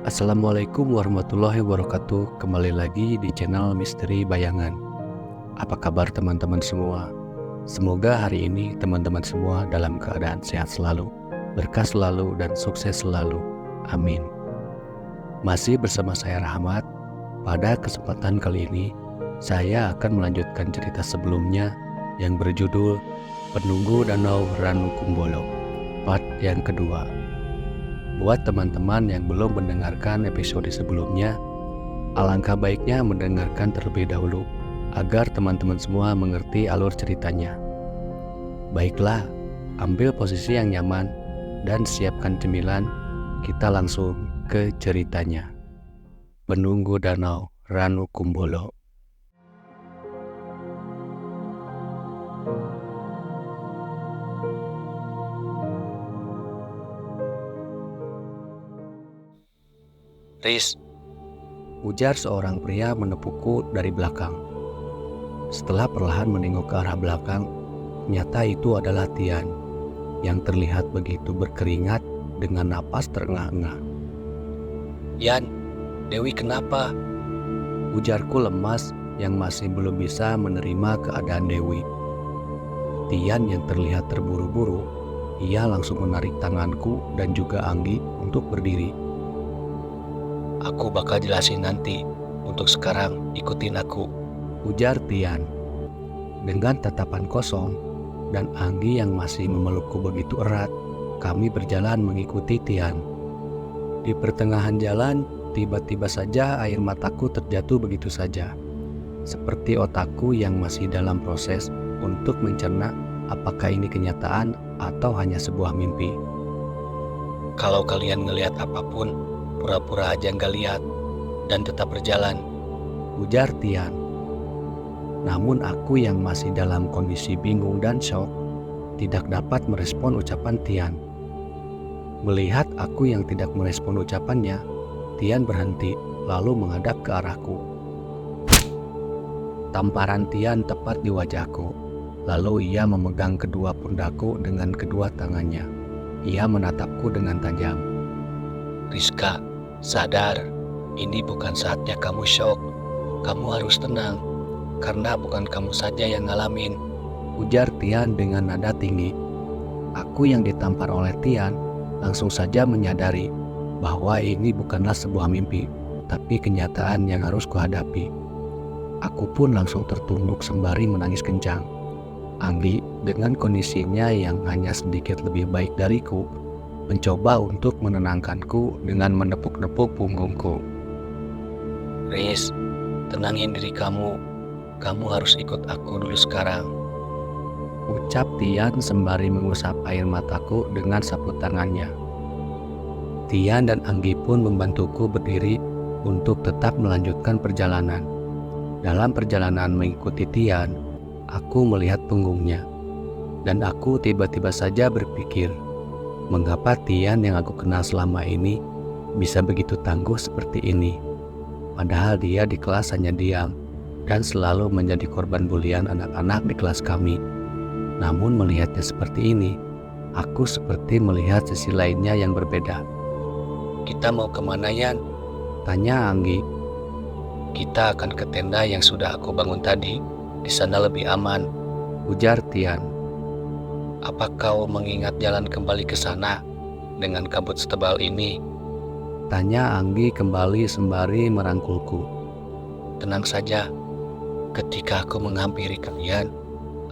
Assalamualaikum warahmatullahi wabarakatuh. Kembali lagi di channel Misteri Bayangan. Apa kabar teman-teman semua? Semoga hari ini teman-teman semua dalam keadaan sehat selalu, berkah selalu, dan sukses selalu. Amin. Masih bersama saya Rahmat. Pada kesempatan kali ini, saya akan melanjutkan cerita sebelumnya yang berjudul Penunggu Danau Ranukumbolo, part yang kedua. Buat teman-teman yang belum mendengarkan episode sebelumnya, alangkah baiknya mendengarkan terlebih dahulu agar teman-teman semua mengerti alur ceritanya. Baiklah, ambil posisi yang nyaman dan siapkan cemilan, kita langsung ke ceritanya. Penunggu Danau Ranukumbolo. Riz, Ujar seorang pria menepukku dari belakang. Setelah perlahan menengok ke arah belakang, ternyata itu adalah Tian yang terlihat begitu berkeringat dengan napas terengah-engah. Yan, Dewi kenapa? Ujarku lemas yang masih belum bisa menerima keadaan Dewi. Tian yang terlihat terburu-buru, ia langsung menarik tanganku dan juga Anggi untuk berdiri. Aku bakal jelasin nanti. Untuk sekarang, ikutin aku. Ujar Tian dengan tatapan kosong, dan Anggi yang masih memelukku begitu erat. Kami berjalan mengikuti Tian. Di pertengahan jalan, tiba-tiba saja air mataku terjatuh begitu saja, seperti otakku yang masih dalam proses untuk mencerna apakah ini kenyataan atau hanya sebuah mimpi. Kalau kalian ngelihat apapun, pura-pura aja nggak lihat dan tetap berjalan. Ujar Tian. Namun aku yang masih dalam kondisi bingung dan shock tidak dapat merespon ucapan Tian. Melihat aku yang tidak merespon ucapannya, Tian berhenti lalu menghadap ke arahku. Tamparan Tian tepat di wajahku. Lalu ia memegang kedua pundakku dengan kedua tangannya. Ia menatapku dengan tajam. Rizka, sadar. Ini bukan saatnya kamu shock. Kamu harus tenang. Karena bukan kamu saja yang ngalamin. Ujar Tian dengan nada tinggi. Aku yang ditampar oleh Tian langsung saja menyadari bahwa ini bukanlah sebuah mimpi, tapi kenyataan yang harus kuhadapi. Aku pun langsung tertunduk sembari menangis kencang. Anggi dengan kondisinya yang hanya sedikit lebih baik dariku, mencoba untuk menenangkanku dengan menepuk-nepuk punggungku. Riz, tenangin diri kamu. Kamu harus ikut aku dulu sekarang. Ucap Tian sembari mengusap air mataku dengan sapu tangannya. Tian dan Anggi pun membantuku berdiri untuk tetap melanjutkan perjalanan. Dalam perjalanan mengikuti Tian, aku melihat punggungnya. Dan aku tiba-tiba saja berpikir, mengapa Tian yang aku kenal selama ini bisa begitu tangguh seperti ini? Padahal dia di kelas hanya diam dan selalu menjadi korban bulian anak-anak di kelas kami. Namun melihatnya seperti ini, aku seperti melihat sisi lainnya yang berbeda. Kita mau kemana, Yan? Tanya Anggi. Kita akan ke tenda yang sudah aku bangun tadi. Di sana lebih aman. Ujar Tian. Apa kau mengingat jalan kembali ke sana dengan kabut setebal ini? Tanya Anggi kembali sembari merangkulku. Tenang saja. Ketika aku menghampiri kalian,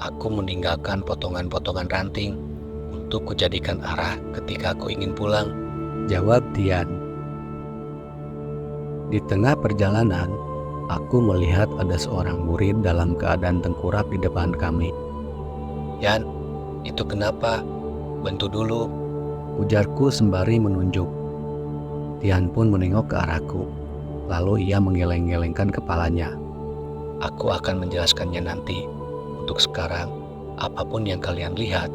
aku meninggalkan potongan-potongan ranting untuk kujadikan arah ketika aku ingin pulang. Jawab Tian. Di tengah perjalanan, aku melihat ada seorang murid dalam keadaan tengkurap di depan kami. Yan, itu kenapa? Bantu dulu. Ujarku sembari menunjuk. Tian pun menengok ke arahku. Lalu ia menggeleng-gelengkan kepalanya. Aku akan menjelaskannya nanti. Untuk sekarang, apapun yang kalian lihat,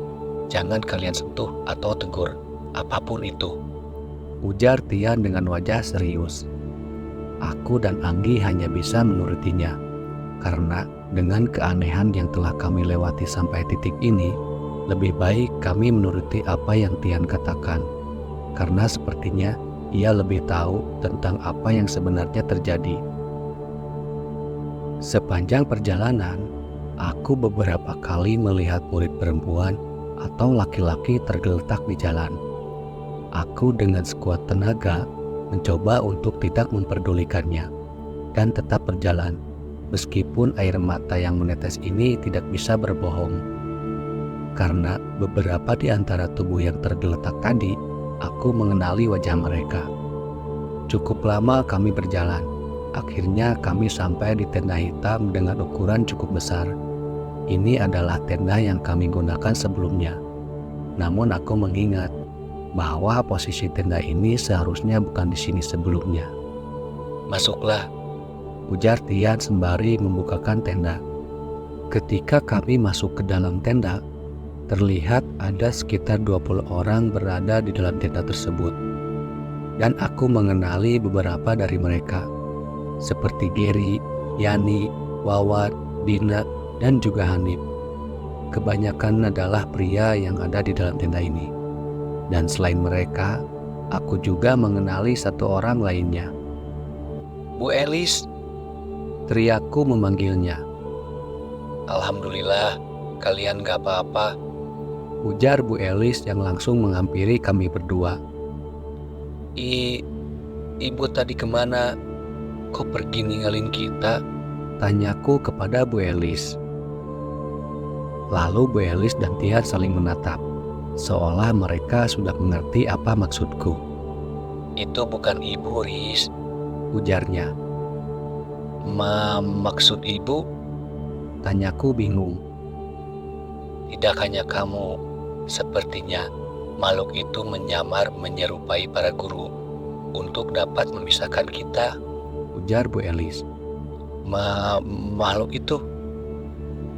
jangan kalian sentuh atau tegur, apapun itu. Ujar Tian dengan wajah serius. Aku dan Anggi hanya bisa menurutinya, karena dengan keanehan yang telah kami lewati sampai titik ini, lebih baik kami menuruti apa yang Tian katakan. Karena sepertinya ia lebih tahu tentang apa yang sebenarnya terjadi. Sepanjang perjalanan, aku beberapa kali melihat murid perempuan atau laki-laki tergeletak di jalan. Aku dengan sekuat tenaga mencoba untuk tidak memperdulikannya dan tetap berjalan, meskipun air mata yang menetes ini tidak bisa berbohong. Karena beberapa di antara tubuh yang tergeletak tadi, aku mengenali wajah mereka. Cukup lama kami berjalan. Akhirnya kami sampai di tenda hitam dengan ukuran cukup besar. Ini adalah tenda yang kami gunakan sebelumnya. Namun aku mengingat bahwa posisi tenda ini seharusnya bukan di sini sebelumnya. Masuklah. Ujar Tian sembari membukakan tenda. Ketika kami masuk ke dalam tenda, terlihat ada sekitar 20 orang berada di dalam tenda tersebut. Dan aku mengenali beberapa dari mereka, seperti Gary, Yani, Wawan, Dina, dan juga Hanif. Kebanyakan adalah pria yang ada di dalam tenda ini. Dan selain mereka, aku juga mengenali satu orang lainnya. Bu Elis. Teriakku memanggilnya. Alhamdulillah, kalian gak apa-apa. Ujar Bu Elis yang langsung menghampiri kami berdua. Ibu tadi kemana? Kok pergi ninggalin kita? Tanyaku kepada Bu Elis. Lalu Bu Elis dan Tian saling menatap, seolah mereka sudah mengerti apa maksudku. Itu bukan ibu, Riz. Ujarnya. Maksud ibu? Tanyaku bingung. Tidak hanya kamu, sepertinya makhluk itu menyamar menyerupai para guru untuk dapat memisahkan kita. Ujar Bu Elis. Makhluk itu?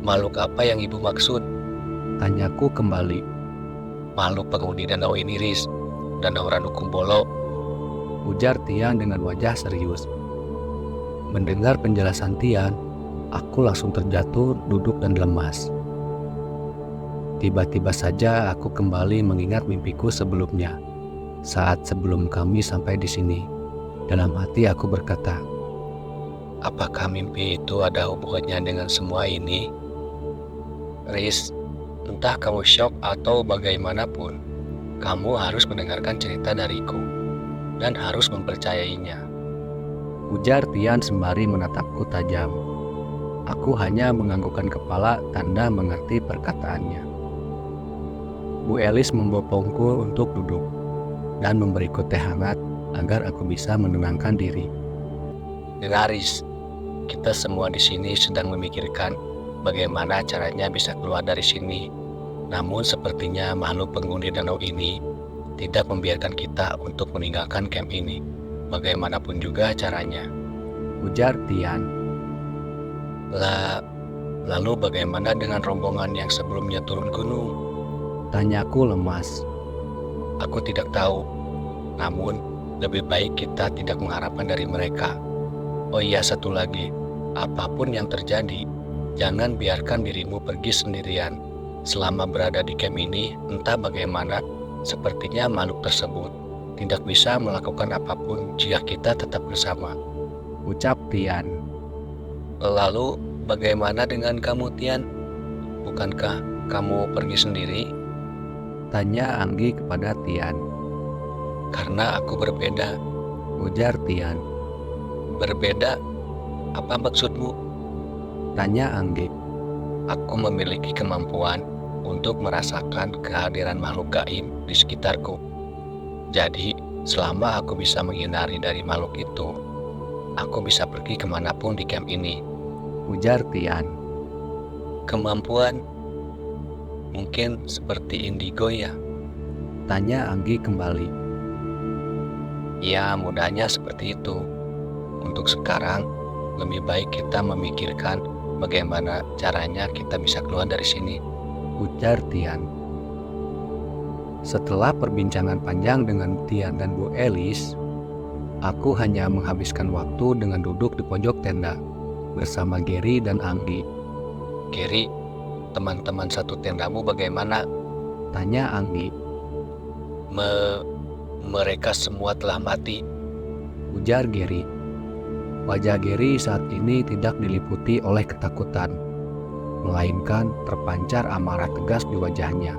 Makhluk apa yang ibu maksud? Tanyaku kembali. Makhluk penghuni danau ini, Riz. Danau Ranukumbolo. Ujar Tian dengan wajah serius. Mendengar penjelasan Tian, aku langsung terjatuh, duduk dan lemas. Tiba-tiba saja aku kembali mengingat mimpiku sebelumnya. Saat sebelum kami sampai di sini, dalam hati aku berkata, apakah mimpi itu ada hubungannya dengan semua ini? Riz, entah kamu syok atau bagaimanapun, kamu harus mendengarkan cerita dariku dan harus mempercayainya. Ujar Tian sembari menatapku tajam. Aku hanya menganggukkan kepala tanda mengerti perkataannya. Bu Elis membopongku untuk duduk dan memberiku teh hangat agar aku bisa menenangkan diri. Riz, kita semua di sini sedang memikirkan bagaimana caranya bisa keluar dari sini. Namun sepertinya makhluk penghuni danau ini tidak membiarkan kita untuk meninggalkan camp ini, bagaimanapun juga caranya. Ujar Tian. Lalu bagaimana dengan rombongan yang sebelumnya turun gunung? Tanyaku lemas. Aku tidak tahu, namun lebih baik kita tidak mengharapkan dari mereka. Oh iya, satu lagi, apapun yang terjadi, jangan biarkan dirimu pergi sendirian. Selama berada di camp ini, entah bagaimana, sepertinya makhluk tersebut tidak bisa melakukan apapun jika kita tetap bersama. Ucap Tian. Lalu bagaimana dengan kamu, Tian? Bukankah kamu pergi sendiri? Tanya Anggi kepada Tian. Karena aku berbeda. Ujar Tian. Berbeda? Apa maksudmu? Tanya Anggi. Aku memiliki kemampuan untuk merasakan kehadiran makhluk gaib di sekitarku. Jadi, selama aku bisa menghindari dari makhluk itu, aku bisa pergi kemanapun di camp ini. Ujar Tian. Kemampuan? Mungkin seperti indigo ya? Tanya Anggi kembali. Ya, mudahnya seperti itu. Untuk sekarang, lebih baik kita memikirkan bagaimana caranya kita bisa keluar dari sini. Ujar Tian. Setelah perbincangan panjang dengan Tian dan Bu Elis, aku hanya menghabiskan waktu dengan duduk di pojok tenda bersama Gary dan Anggi. Gary, teman-teman satu tendamu bagaimana? Tanya Anggi. Mereka semua telah mati. Ujar Gary. Wajah Gary saat ini tidak diliputi oleh ketakutan, melainkan terpancar amarah tegas di wajahnya.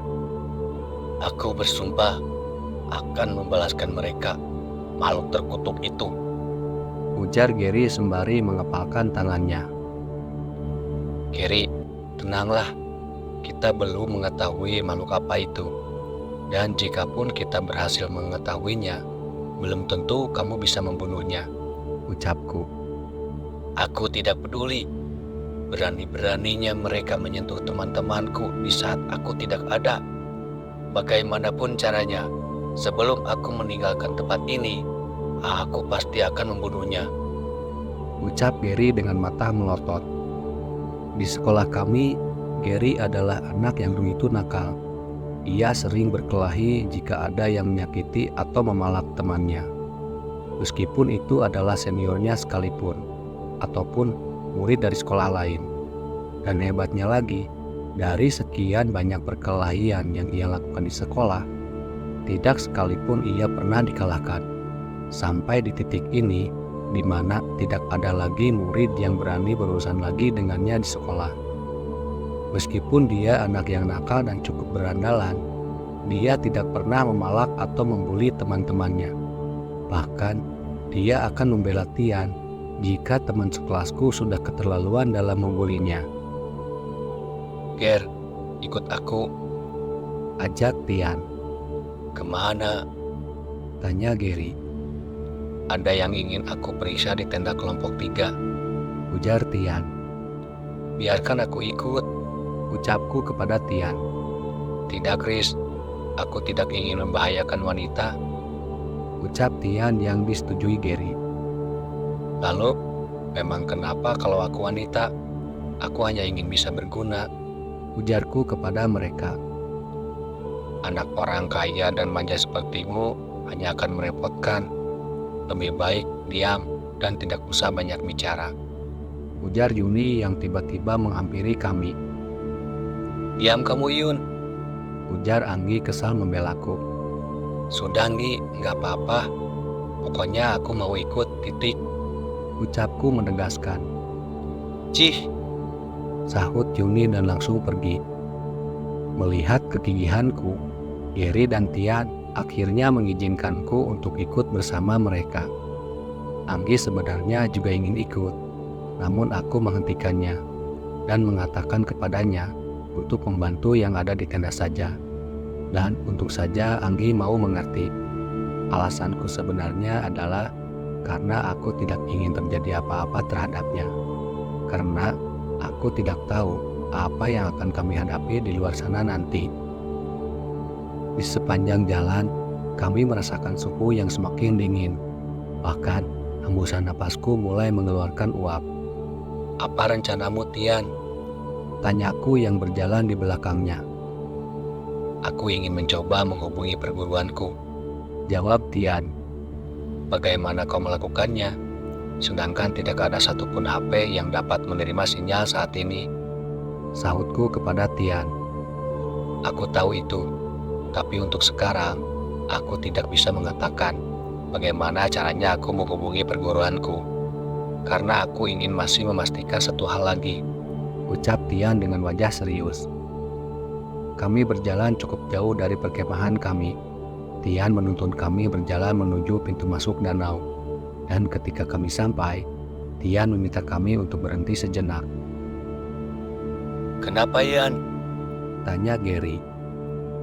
Aku bersumpah akan membalaskan mereka, makhluk terkutuk itu. Ujar Gary sembari mengepalkan tangannya. Gary, tenanglah. Kita belum mengetahui makhluk apa itu. Dan jikapun kita berhasil mengetahuinya, belum tentu kamu bisa membunuhnya. Ucapku. Aku tidak peduli. Berani-beraninya mereka menyentuh teman-temanku di saat aku tidak ada. Bagaimanapun caranya, sebelum aku meninggalkan tempat ini, aku pasti akan membunuhnya. Ucap Gary dengan mata melotot. Di sekolah kami, Gary adalah anak yang begitu nakal. Ia sering berkelahi jika ada yang menyakiti atau memalak temannya. Meskipun itu adalah seniornya sekalipun, ataupun murid dari sekolah lain. Dan hebatnya lagi, dari sekian banyak perkelahian yang ia lakukan di sekolah, tidak sekalipun ia pernah dikalahkan. Sampai di titik ini, di mana tidak ada lagi murid yang berani berurusan lagi dengannya di sekolah. Meskipun dia anak yang nakal dan cukup berandalan, dia tidak pernah memalak atau membuli teman-temannya. Bahkan, dia akan membela Tian jika teman sekelasku sudah keterlaluan dalam membulinya. Ger, ikut aku. Ajak Tian. Kemana? Tanya Gary. Ada yang ingin aku periksa di tenda kelompok 3. Ujar Tian. Biarkan aku ikut. Ucapku kepada Tian. Tidak, Chris. Aku tidak ingin membahayakan wanita. Ucap Tian yang disetujui Gary. Lalu, memang kenapa kalau aku wanita? Aku hanya ingin bisa berguna. Ujarku kepada mereka. Anak orang kaya dan manja sepertimu hanya akan merepotkan. Lebih baik diam dan tidak usah banyak bicara. Ujar Yuni yang tiba-tiba menghampiri kami. Diam kamu, Yun. Ujar Anggi kesal membelaku. Sudah, Nggi, nggak apa-apa. Pokoknya aku mau ikut, titik. Ucapku menegaskan. Cih, Sahut Yuni dan langsung pergi. Melihat kegigihanku, Gary dan Tian akhirnya mengizinkanku untuk ikut bersama mereka. Anggi sebenarnya juga ingin ikut, namun aku menghentikannya dan mengatakan kepadanya untuk membantu yang ada di tenda saja. Dan untung saja Anggi mau mengerti. Alasanku sebenarnya adalah karena aku tidak ingin terjadi apa-apa terhadapnya. Karena aku tidak tahu apa yang akan kami hadapi di luar sana nanti. Di sepanjang jalan, kami merasakan suhu yang semakin dingin. Bahkan, hembusan napasku mulai mengeluarkan uap. apa rencanamu, Tian? Tanyaku yang berjalan di belakangnya. Aku ingin mencoba menghubungi perguruanku. Jawab Tian. Bagaimana kau melakukannya? Sedangkan tidak ada satupun HP yang dapat menerima sinyal saat ini. Sahutku kepada Tian. Aku tahu itu, tapi untuk sekarang, aku tidak bisa mengatakan bagaimana caranya aku menghubungi perguruanku. Karena aku ingin masih memastikan satu hal lagi. Ucap Tian dengan wajah serius. Kami berjalan cukup jauh dari perkemahan kami. Tian menuntun kami berjalan menuju pintu masuk danau. Dan ketika kami sampai, Tian meminta kami untuk berhenti sejenak. Kenapa, Yan? Tanya Gary.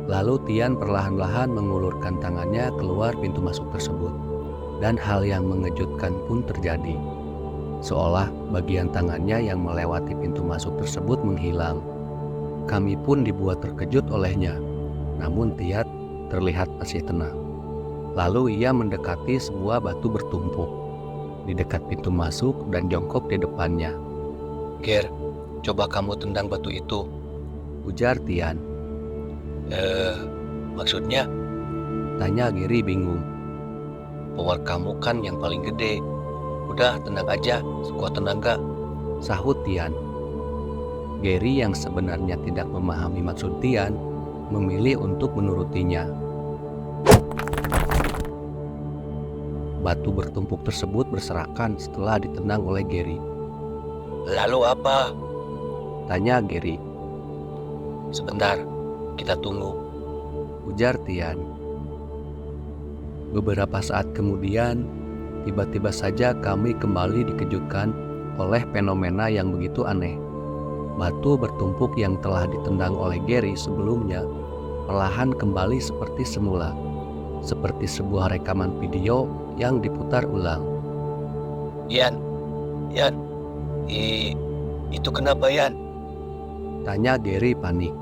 Lalu Tian perlahan-lahan mengulurkan tangannya keluar pintu masuk tersebut. Dan hal yang mengejutkan pun terjadi. Seolah bagian tangannya yang melewati pintu masuk tersebut menghilang. Kami pun dibuat terkejut olehnya. Namun Tian terlihat masih tenang. Lalu ia mendekati sebuah batu bertumpuk di dekat pintu masuk dan jongkok di depannya. Ger, coba kamu tendang batu itu. Ujar Tian. Maksudnya, Tanya Gary bingung. power kamu kan yang paling gede. Udah, tendang aja, sekuat tenaga. Sahut Tian. Gary yang sebenarnya tidak memahami maksud Tian memilih untuk menurutinya. Batu bertumpuk tersebut berserakan setelah ditendang oleh Gary. Lalu apa? Tanya Gary. Sebentar, kita tunggu. Ujar Tian. Beberapa saat kemudian, tiba-tiba saja kami kembali dikejutkan oleh fenomena yang begitu aneh. Batu bertumpuk yang telah ditendang oleh Gary sebelumnya perlahan kembali seperti semula, seperti sebuah rekaman video yang diputar ulang. Yan, itu kenapa Yan? Tanya Gary panik.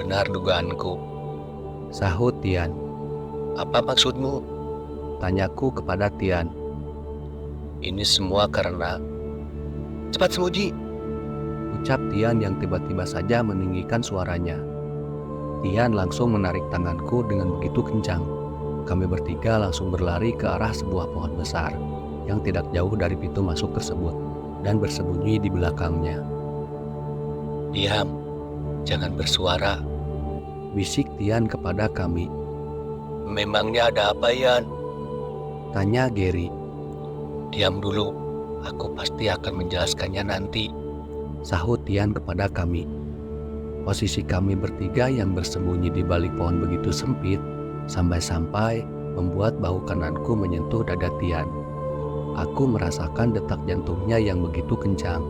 Benar dugaanku. Sahut Tian. Apa maksudmu? Tanyaku kepada Tian. Ini semua karena... Cepat sembunyi! Ucap Tian yang tiba-tiba saja meninggikan suaranya. Tian langsung menarik tanganku dengan begitu kencang. Kami bertiga langsung berlari ke arah sebuah pohon besar yang tidak jauh dari pintu masuk tersebut dan bersembunyi di belakangnya. Diam, jangan bersuara. Bisik Tian kepada kami. Memangnya ada apa Yan? Tanya Gary. Diam dulu, aku pasti akan menjelaskannya nanti. Sahut Tian kepada kami. Posisi kami bertiga yang bersembunyi di balik pohon begitu sempit, sampai-sampai membuat bahu kananku menyentuh dada Tian. Aku merasakan detak jantungnya yang begitu kencang.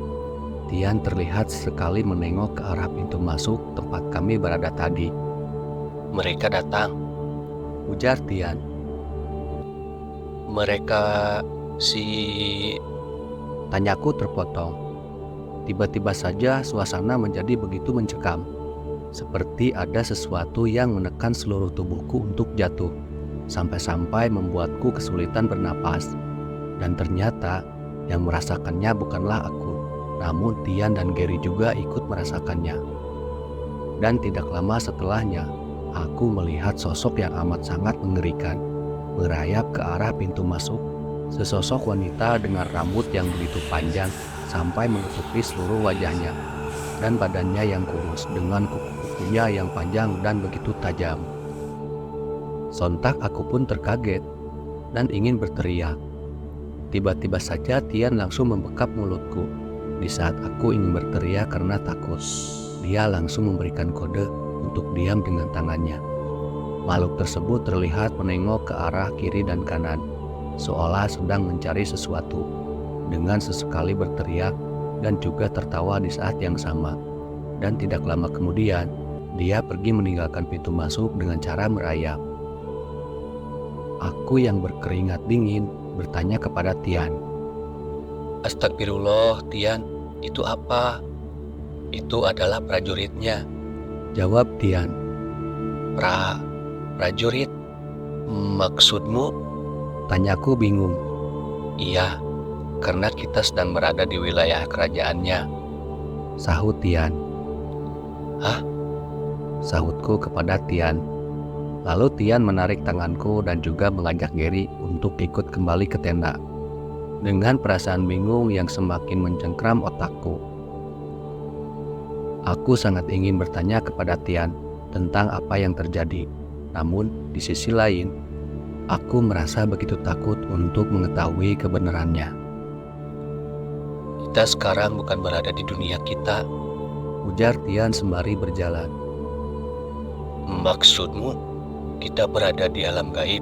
Tian terlihat sekali menengok ke arah pintu masuk tempat kami berada tadi. Mereka datang. Ujar Tian. Mereka Tanyaku terpotong. Tiba-tiba saja suasana menjadi begitu mencekam, seperti ada sesuatu yang menekan seluruh tubuhku untuk jatuh, sampai-sampai membuatku kesulitan bernapas. Dan ternyata yang merasakannya bukanlah aku, namun Tian dan Gary juga ikut merasakannya. Dan tidak lama setelahnya, aku melihat sosok yang amat sangat mengerikan merayap ke arah pintu masuk. Sesosok wanita dengan rambut yang begitu panjang sampai menutupi seluruh wajahnya, dan badannya yang kurus dengan kuku-kukunya yang panjang dan begitu tajam. Sontak aku pun terkaget dan ingin berteriak. Tiba-tiba saja Tian langsung membekap mulutku. Di saat aku ingin berteriak karena takut, dia langsung memberikan kode untuk diam dengan tangannya. Makhluk tersebut terlihat menengok ke arah kiri dan kanan, seolah sedang mencari sesuatu, dengan sesekali berteriak dan juga tertawa di saat yang sama. Dan tidak lama kemudian, dia pergi meninggalkan pintu masuk dengan cara merayap. Aku yang berkeringat dingin bertanya kepada Tian. Astagfirullah, Tian, itu apa? Itu adalah prajuritnya. Jawab Tian. Prajurit? Maksudmu? Tanyaku bingung. Iya, karena kita sedang berada di wilayah kerajaannya. Sahut Tian. Hah? Sahutku kepada Tian. Lalu Tian menarik tanganku dan juga mengajak Gary untuk ikut kembali ke tenda. Dengan perasaan bingung yang semakin mencengkram otakku. Aku sangat ingin bertanya kepada Tian tentang apa yang terjadi. Namun di sisi lain, aku merasa begitu takut untuk mengetahui kebenarannya. Kita sekarang bukan berada di dunia kita. Ujar Tian sembari berjalan. Maksudmu? Kita berada di alam gaib?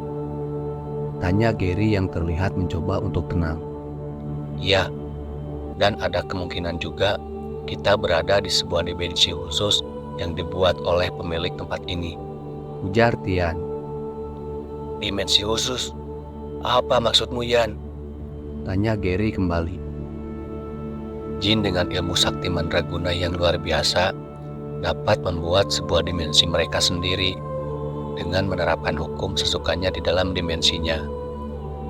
Tanya Gary yang terlihat mencoba untuk tenang. Ya, dan ada kemungkinan juga kita berada di sebuah dimensi khusus yang dibuat oleh pemilik tempat ini. Ujar Tian. Dimensi khusus? Apa maksudmu, Yan? Tanya Gary kembali. Jin dengan ilmu sakti mandraguna yang luar biasa dapat membuat sebuah dimensi mereka sendiri dengan menerapkan hukum sesukanya di dalam dimensinya.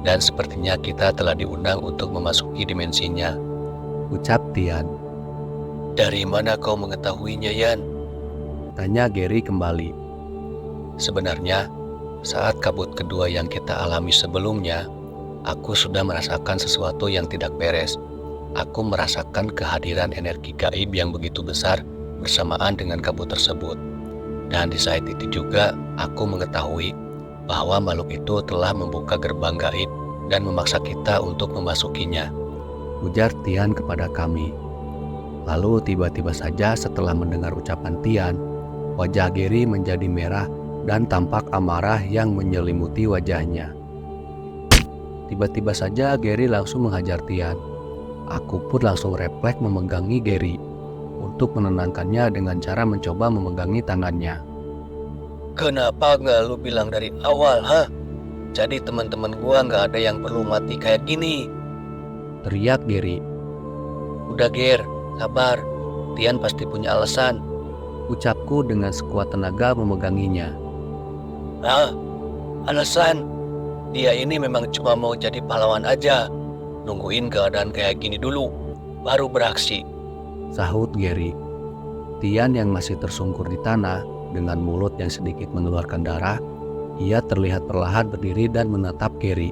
Dan sepertinya kita telah diundang untuk memasuki dimensinya. Ucap Tian. Dari mana kau mengetahuinya, Yan? Tanya Gary kembali. Sebenarnya, saat kabut kedua yang kita alami sebelumnya, aku sudah merasakan sesuatu yang tidak beres. Aku merasakan kehadiran energi gaib yang begitu besar bersamaan dengan kabut tersebut. Dan di saat itu juga aku mengetahui bahwa makhluk itu telah membuka gerbang gaib dan memaksa kita untuk memasukinya. Ujar Tian kepada kami. Lalu tiba-tiba saja setelah mendengar ucapan Tian, wajah Gary menjadi merah dan tampak amarah yang menyelimuti wajahnya. Tiba-tiba saja Gary langsung menghajar Tian. Aku pun langsung refleks memegangi Gary untuk menenangkannya dengan cara mencoba memegangi tangannya. Kenapa nggak lu bilang dari awal, ha? Jadi teman-teman gua nggak ada yang perlu mati kayak gini. Teriak Gary. Udah Ger, sabar. Tian pasti punya alasan. Ucapku dengan sekuat tenaga memeganginya. Ah, alasan? Dia ini memang cuma mau jadi pahlawan aja. Nungguin keadaan kayak gini dulu, baru beraksi. Sahut Gary. Tian yang masih tersungkur di tanah dengan mulut yang sedikit mengeluarkan darah, ia terlihat perlahan berdiri dan menatap Gary.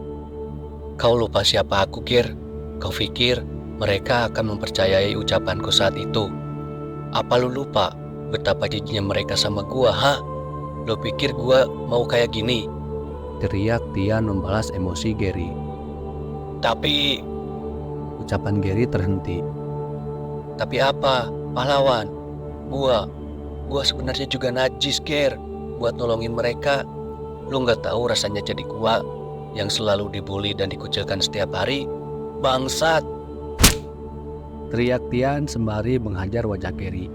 Kau lupa siapa aku, Ger? Kau pikir mereka akan mempercayai ucapanku saat itu? Apa lu lupa betapa jijinya mereka sama gua, ha? Lu pikir gua mau kayak gini? Teriak Tian membalas emosi Gary. Tapi Ucapan Gary terhenti. apa? Pahlawan? Gua sebenarnya juga najis, Ger. Buat nolongin mereka. Lu nggak tahu rasanya jadi gua yang selalu dibully dan dikucilkan setiap hari? Bangsat! Teriak Tian sembari menghajar wajah Gary.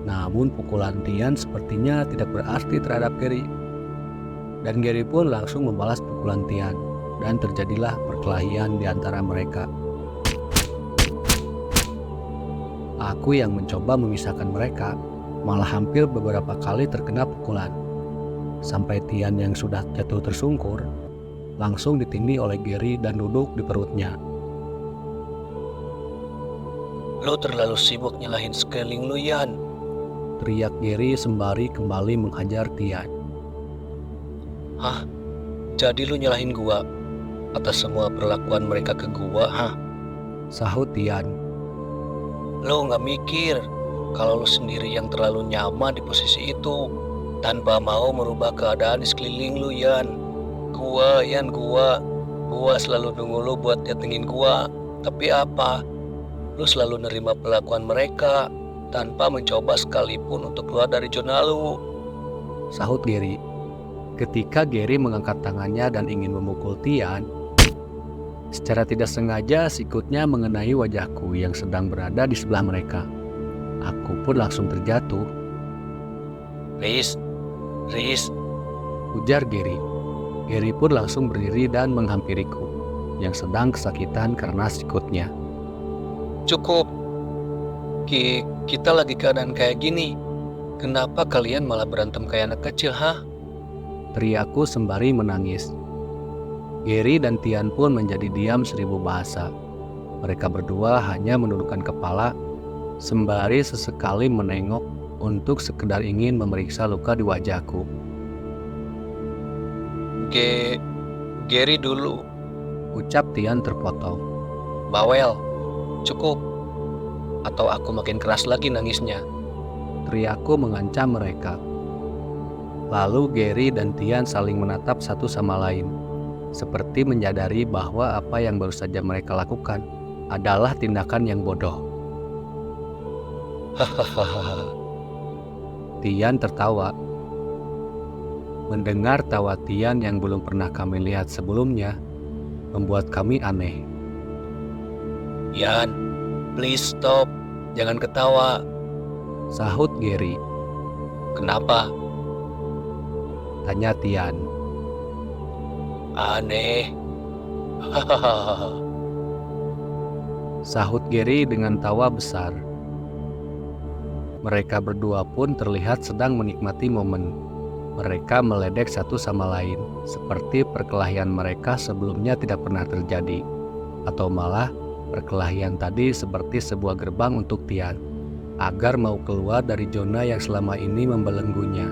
Namun pukulan Tian sepertinya tidak berarti terhadap Gary. Dan Gary pun langsung membalas pukulan Tian. Dan terjadilah perkelahian di antara mereka. Aku yang mencoba memisahkan mereka malah hampir beberapa kali terkena pukulan. Sampai Tian yang sudah jatuh tersungkur langsung ditindih oleh Gary dan duduk di perutnya. Lu terlalu sibuk nyalahin sekeliling lu, Yan. Teriak Gary sembari kembali menghajar Tian. Hah? Jadi lu nyalahin gua atas semua perlakuan mereka ke gua, hah? Sahut Tian. Lu nggak mikir kalau lu sendiri yang terlalu nyaman di posisi itu tanpa mau merubah keadaan di sekeliling lu, Yan. Gua selalu nunggu lu buat datengin gua. Tapi apa? Lu selalu nerima perlakuan mereka tanpa mencoba sekalipun untuk keluar dari zona lu. Sahut Gary. Ketika Gary mengangkat tangannya dan ingin memukul Tian, secara tidak sengaja sikutnya mengenai wajahku yang sedang berada di sebelah mereka. Aku pun langsung terjatuh. Riz, Ujar Gary. Gary pun langsung berdiri dan menghampiriku yang sedang kesakitan karena sikutnya. cukup. Kita lagi keadaan kayak gini. Kenapa kalian malah berantem kayak anak kecil, ha? Teriakku sembari menangis. Gary dan Tian pun menjadi diam 1000 bahasa. Mereka berdua hanya menundukkan kepala sembari sesekali menengok untuk sekedar ingin memeriksa luka di wajahku. Gary dulu. Ucap Tian terpotong. Bawel, cukup. Atau aku makin keras lagi nangisnya. Teriakku mengancam mereka. Lalu Gary dan Tian saling menatap satu sama lain, seperti menyadari bahwa apa yang baru saja mereka lakukan adalah tindakan yang bodoh. Hahaha. Tian tertawa. Mendengar tawa Tian yang belum pernah kami lihat sebelumnya membuat kami aneh. Yan, please stop. Jangan ketawa. Sahut Gary. Kenapa? Tanya Tian. Aneh. Hahaha. Sahut Gary dengan tawa besar. Mereka berdua pun terlihat sedang menikmati momen. Mereka meledek satu sama lain, seperti perkelahian mereka sebelumnya tidak pernah terjadi. Atau malah, perkelahian tadi seperti sebuah gerbang untuk Tian, agar mau keluar dari zona yang selama ini membelenggunya.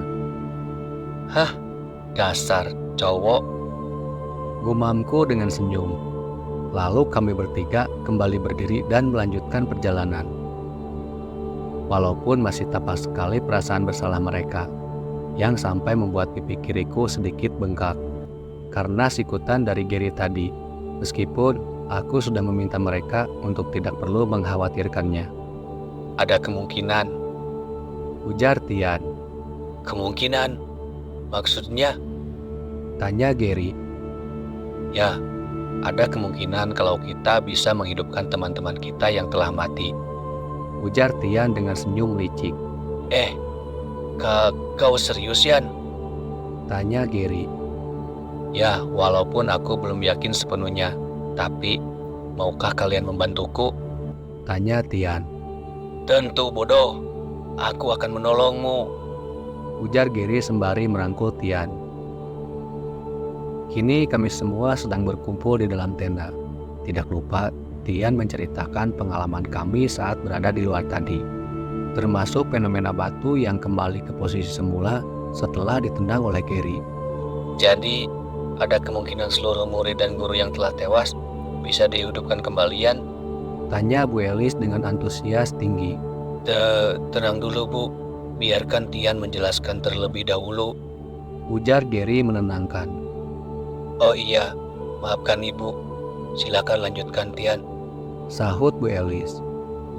Hah? Dasar cowok. Gumamku dengan senyum. Lalu kami bertiga kembali berdiri dan melanjutkan perjalanan. Walaupun masih tampak sekali perasaan bersalah mereka, yang sampai membuat pipi kiriku sedikit bengkak. karena sikutan dari Gary tadi. Meskipun aku sudah meminta mereka untuk tidak perlu mengkhawatirkannya. Ada kemungkinan. Ujar Tian. Kemungkinan? Maksudnya? Tanya Gary. Ya, ada kemungkinan kalau kita bisa menghidupkan teman-teman kita yang telah mati. Ujar Tian dengan senyum licik. Kau serius, Yan? Tanya Gary. Ya, walaupun aku belum yakin sepenuhnya, tapi maukah kalian membantuku? Tanya Tian. Tentu, bodoh. Aku akan menolongmu. Ujar Gary sembari merangkul Tian. Kini kami semua sedang berkumpul di dalam tenda. Tidak lupa, Tian menceritakan pengalaman kami saat berada di luar tadi. Termasuk fenomena batu yang kembali ke posisi semula setelah ditendang oleh Gary. Jadi, ada kemungkinan seluruh murid dan guru yang telah tewas bisa dihidupkan kembalian? Tanya Bu Elis dengan antusias tinggi. Tenang dulu, Bu. Biarkan Tian menjelaskan terlebih dahulu. Ujar Gary menenangkan. Oh iya, maafkan Ibu. Silakan lanjutkan, Tian. Sahut Bu Elis.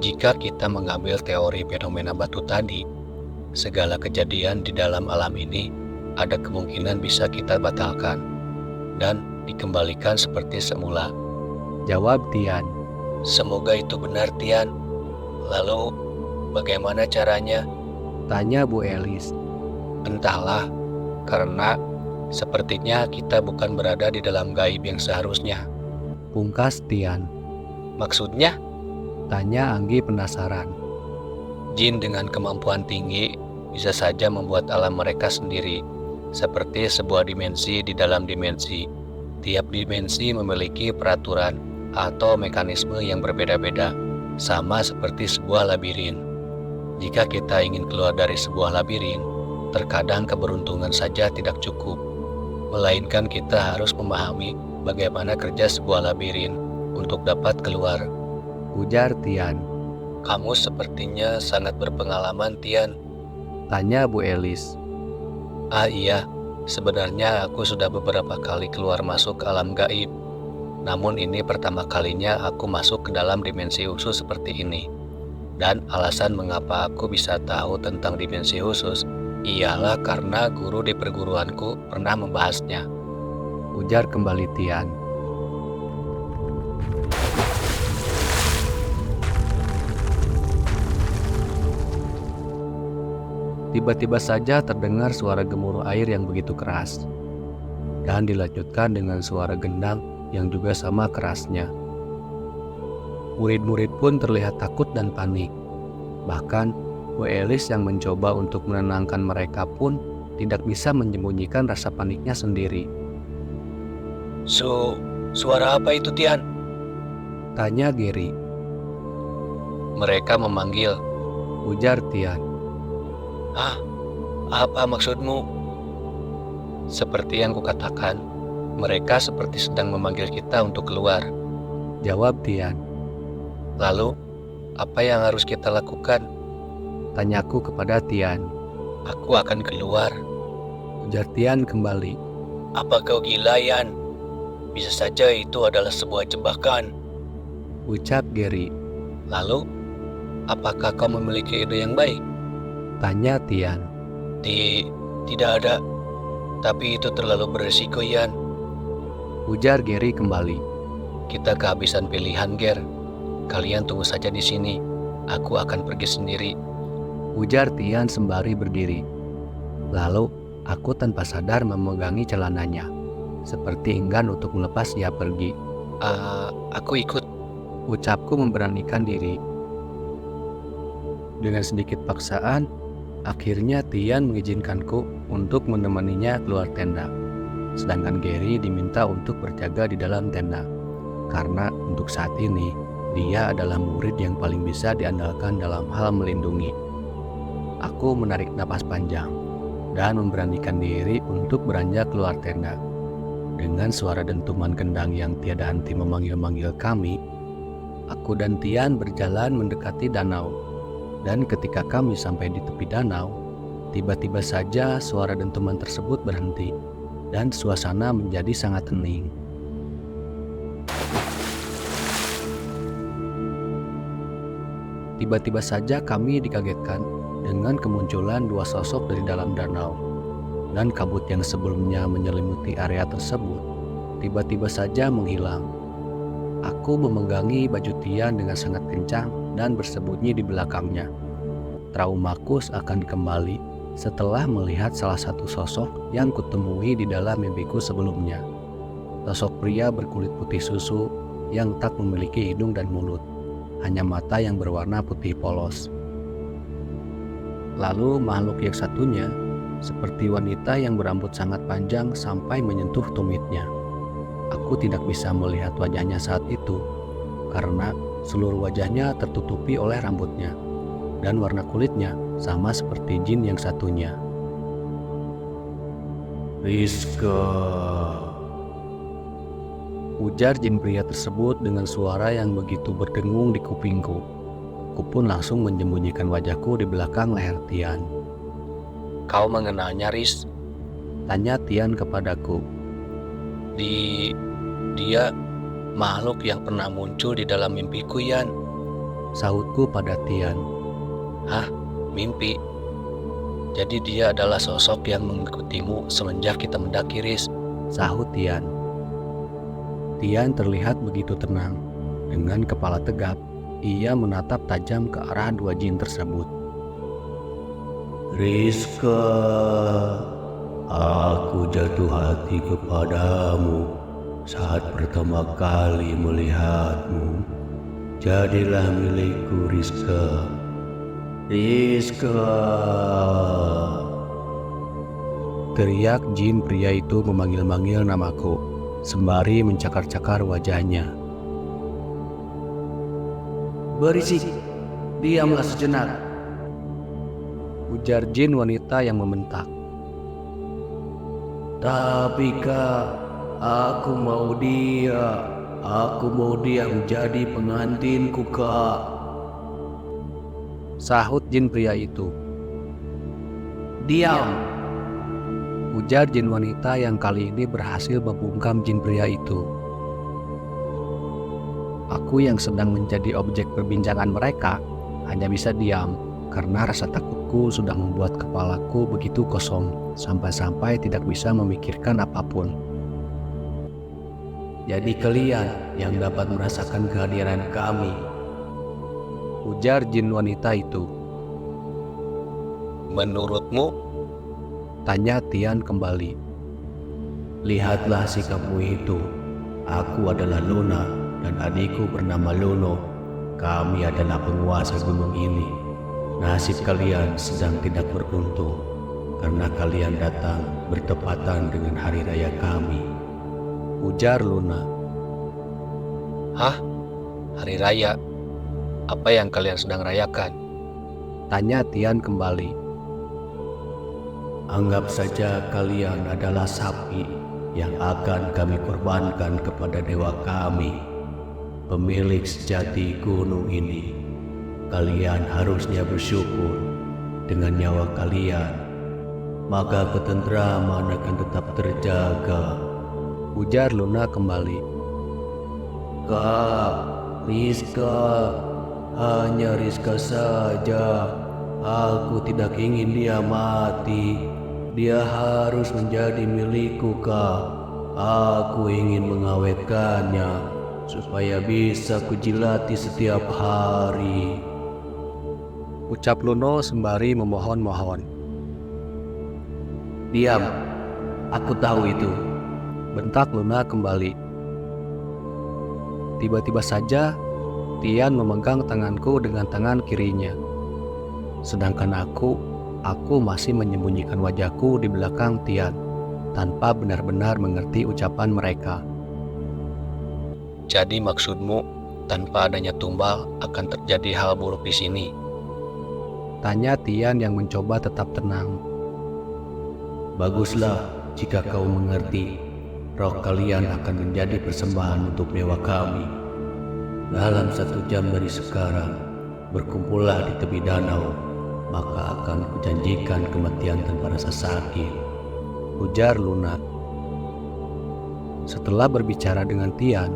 Jika kita mengambil teori fenomena batu tadi, segala kejadian di dalam alam ini ada kemungkinan bisa kita batalkan dan dikembalikan seperti semula. Jawab Tian. Semoga itu benar, Tian. Lalu, bagaimana caranya? Tanya Bu Elis. Entahlah, karena sepertinya kita bukan berada di dalam gaib yang seharusnya. Pungkas Tian. Maksudnya? Tanya Anggi penasaran. Jin dengan kemampuan tinggi bisa saja membuat alam mereka sendiri, seperti sebuah dimensi di dalam dimensi. Tiap dimensi memiliki peraturan atau mekanisme yang berbeda-beda, sama seperti sebuah labirin. Jika kita ingin keluar dari sebuah labirin, terkadang keberuntungan saja tidak cukup, melainkan kita harus memahami bagaimana kerja sebuah labirin untuk dapat keluar. Ujar Tian. Kamu sepertinya sangat berpengalaman, Tian. Tanya Bu Elis. Iya, sebenarnya aku sudah beberapa kali keluar masuk alam gaib. Namun ini pertama kalinya aku masuk ke dalam dimensi khusus seperti ini. Dan alasan mengapa aku bisa tahu tentang dimensi khusus ialah karena guru di perguruanku pernah membahasnya. Ujar kembali Tian. Tiba-tiba saja terdengar suara gemuruh air yang begitu keras, dan dilanjutkan dengan suara gendang yang juga sama kerasnya. Murid-murid pun terlihat takut dan panik. Bahkan, Bu Elis yang mencoba untuk menenangkan mereka pun tidak bisa menyembunyikan rasa paniknya sendiri. Suara apa itu, Tian? Tanya Gary. Mereka memanggil. Ujar Tian. Apa maksudmu? Seperti yang kukatakan, mereka seperti sedang memanggil kita untuk keluar. Jawab Tian. Lalu, apa yang harus kita lakukan? Tanyaku kepada Tian. Aku akan keluar. Ujar Tian kembali. Apa kau gila, Yan? Bisa saja itu adalah sebuah jebakan. Ucap Gary. Lalu, apakah kau memiliki ide yang baik? Tanya Tian. Tidak ada. Tapi itu terlalu berisiko, Yan. Ujar Gary kembali. Kita kehabisan pilihan, Ger. Kalian tunggu saja di sini. Aku akan pergi sendiri. Ujar Tian sembari berdiri. Lalu, aku tanpa sadar memegangi celananya, seperti enggan untuk melepas ia pergi. Aku ikut. Ucapku memberanikan diri. Dengan sedikit paksaan, akhirnya Tian mengizinkanku untuk menemaninya keluar tenda. Sedangkan Gary diminta untuk berjaga di dalam tenda. Karena untuk saat ini, dia adalah murid yang paling bisa diandalkan dalam hal melindungi. Aku menarik napas panjang dan memberanikan diri untuk beranjak keluar tenda. Dengan suara dentuman gendang yang tiada henti memanggil-manggil kami, aku dan Tian berjalan mendekati danau. Dan ketika kami sampai di tepi danau, tiba-tiba saja suara dentuman tersebut berhenti. dan suasana menjadi sangat hening. Tiba-tiba saja kami dikagetkan dengan kemunculan dua sosok dari dalam danau, dan kabut yang sebelumnya menyelimuti area tersebut tiba-tiba saja menghilang. Aku memegangi baju Tian dengan sangat kencang dan bersembunyi di belakangnya. Traumaku akan kembali setelah melihat salah satu sosok yang kutemui di dalam mimpiku sebelumnya. Sosok pria berkulit putih susu yang tak memiliki hidung dan mulut, hanya mata yang berwarna putih polos. Lalu makhluk yang satunya seperti wanita yang berambut sangat panjang sampai menyentuh tumitnya. Aku tidak bisa melihat wajahnya saat itu karena seluruh wajahnya tertutupi oleh rambutnya dan warna kulitnya sama seperti jin yang satunya. Rizka, ujar jin pria tersebut dengan suara yang begitu berdengung di kupingku. Aku pun langsung menyembunyikan wajahku di belakang leher Tian. kau mengenalnya, Riz? Tanya Tian kepadaku. Dia makhluk yang pernah muncul di dalam mimpiku, Yan. Sahutku pada Tian. Hah? Mimpi? Jadi dia adalah sosok yang mengikutimu semenjak kita mendaki, Riz? Sahut Tian. Tian terlihat begitu tenang. Dengan kepala tegap, ia menatap tajam ke arah dua jin tersebut. Rizka, aku jatuh hati kepadamu saat pertama kali melihatmu. Jadilah milikku, Rizka. Rizka, teriak jin pria itu memanggil-manggil namaku, sembari mencakar-cakar wajahnya. berisik, diamlah sejenak. Ujar jin wanita yang membentak. Tapi Kak, aku mau dia menjadi pengantinku, Kak. Sahut jin pria itu. Diam. Ujar jin wanita yang kali ini berhasil membungkam jin pria itu. Aku yang sedang menjadi objek perbincangan mereka hanya bisa diam karena rasa takutku sudah membuat kepalaku begitu kosong sampai-sampai tidak bisa memikirkan apapun. Jadi kalian yang dapat merasakan kehadiran kami, ujar jin wanita itu. Menurutmu? Tanya Tian kembali. Lihatlah sikapmu itu. Aku adalah Luna dan adikku bernama Luno. Kami adalah penguasa gunung ini. Nasib kalian sedang tidak beruntung karena kalian datang bertepatan dengan hari raya kami. Ujar Luna. Hah? Hari raya? Apa yang kalian sedang rayakan? Tanya Tian kembali. Anggap saja kalian adalah sapi yang akan kami korbankan kepada dewa kami, pemilik sejati gunung ini. Kalian harusnya bersyukur dengan nyawa kalian, maka ketentraman akan tetap terjaga. Ujar Luna kembali. Kak, Rizka, hanya Rizka saja. Aku tidak ingin dia mati. Dia harus menjadi milikku, Kak. Aku ingin mengawetkannya supaya bisa kujilati setiap hari. Ucap Luno sembari memohon-mohon. Diam, aku tahu itu. Bentak Luna kembali. Tiba-tiba saja Tian memegang tanganku dengan tangan kirinya. Sedangkan aku masih menyembunyikan wajahku di belakang Tian tanpa benar-benar mengerti ucapan mereka. Jadi maksudmu tanpa adanya tumbal akan terjadi hal buruk di sini? Tanya Tian yang mencoba tetap tenang. Baguslah jika kau mengerti. Roh kalian akan menjadi persembahan untuk dewa kami. Dalam 1 jam dari sekarang, berkumpullah di tepi danau, maka akan kujanjikan kematian tanpa rasa sakit. Ujar Luna. Setelah berbicara dengan Tian,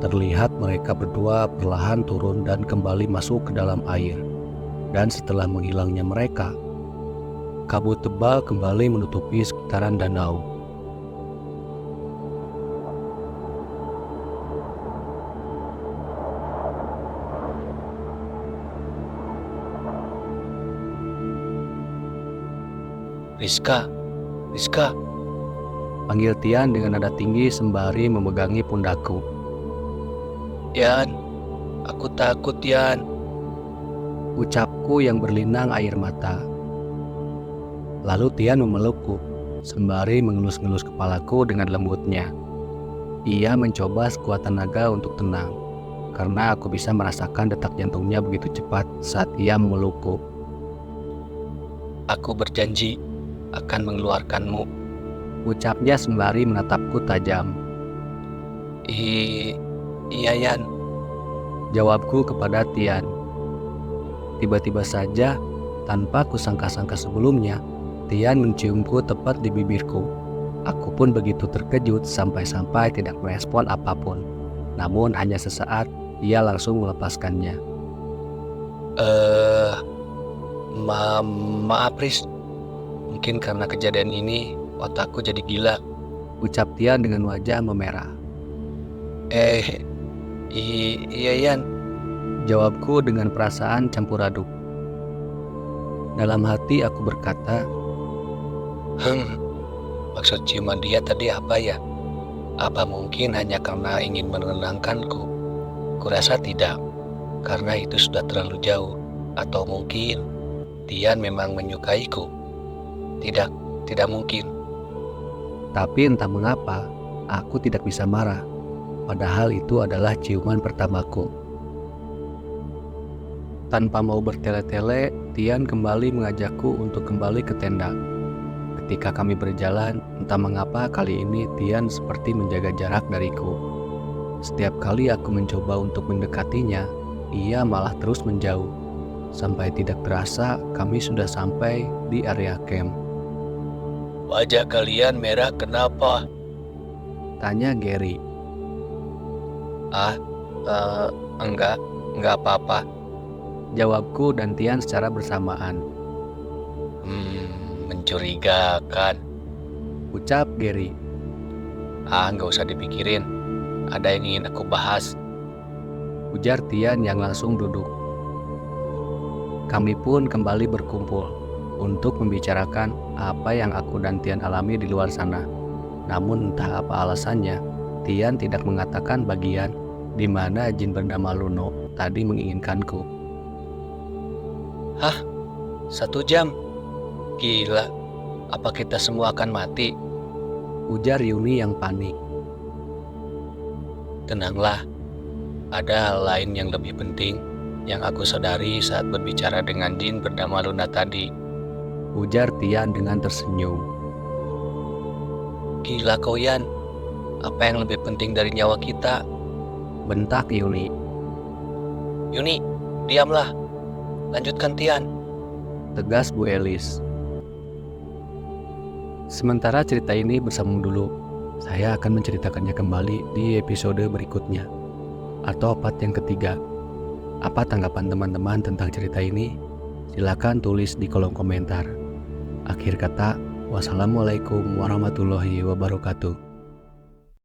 terlihat mereka berdua perlahan turun dan kembali masuk ke dalam air. Dan setelah menghilangnya mereka, kabut tebal kembali menutupi sekitaran danau. Rizka, Rizka, Panggil Tian dengan nada tinggi sembari memegangi pundakku. Yan, aku takut Yan. Ucapku yang berlinang air mata. Lalu Tian memelukku, sembari mengelus-ngelus kepalaku dengan lembutnya. Ia mencoba sekuat tenaga untuk tenang, karena aku bisa merasakan detak jantungnya begitu cepat saat ia memelukku. Aku berjanji akan mengeluarkanmu. Ucapnya sembari menatapku tajam. Iya Yan. Jawabku kepada Tian. Tiba-tiba saja, tanpa kusangka-sangka sebelumnya, Tian menciumku tepat di bibirku. Aku pun begitu terkejut sampai-sampai tidak merespon apapun. Namun hanya sesaat, ia langsung melepaskannya. Maaf Riz. Mungkin karena kejadian ini, otakku jadi gila. Ucap Tian dengan wajah memerah. Iya Yan. Jawabku dengan perasaan campur aduk. Dalam hati aku berkata, Maksud ciuman dia tadi apa ya? Apa mungkin hanya karena ingin menenangkanku? Kurasa tidak, karena itu sudah terlalu jauh. Atau mungkin Tian memang menyukaiku. Tidak mungkin. tapi entah mengapa, aku tidak bisa marah. Padahal itu adalah ciuman pertamaku. Tanpa mau bertele-tele, Tian kembali mengajakku untuk kembali ke tenda. Ketika kami berjalan, entah mengapa kali ini Tian seperti menjaga jarak dariku. Setiap kali aku mencoba untuk mendekatinya, ia malah terus menjauh. Sampai tidak terasa kami sudah sampai di area camp. Wajah kalian merah kenapa? Tanya Gary. Enggak apa-apa. Jawabku dan Tian secara bersamaan. Mencurigakan. Ucap Gary. Nggak usah dipikirin. Ada yang ingin aku bahas. Ujar Tian yang langsung duduk. Kami pun kembali berkumpul untuk membicarakan apa yang aku dan Tian alami di luar sana. Namun entah apa alasannya, Tian tidak mengatakan bagian di mana jin bernama Luno tadi menginginkanku. 1 jam? Gila, apa kita semua akan mati? Ujar Yuni yang panik. Tenanglah, ada hal lain yang lebih penting yang aku sadari saat berbicara dengan jin bernama Luna tadi. Ujar Tian dengan tersenyum. Gila kau Yan, apa yang lebih penting dari nyawa kita? Bentak Yuni. Yuni, diamlah. Lanjutkan Tian. Tegas Bu Elis. Sementara cerita ini bersambung dulu, saya akan menceritakannya kembali di episode berikutnya atau part yang ketiga. Apa tanggapan teman-teman tentang cerita ini? Silakan tulis di kolom komentar. Akhir kata, wassalamualaikum warahmatullahi wabarakatuh.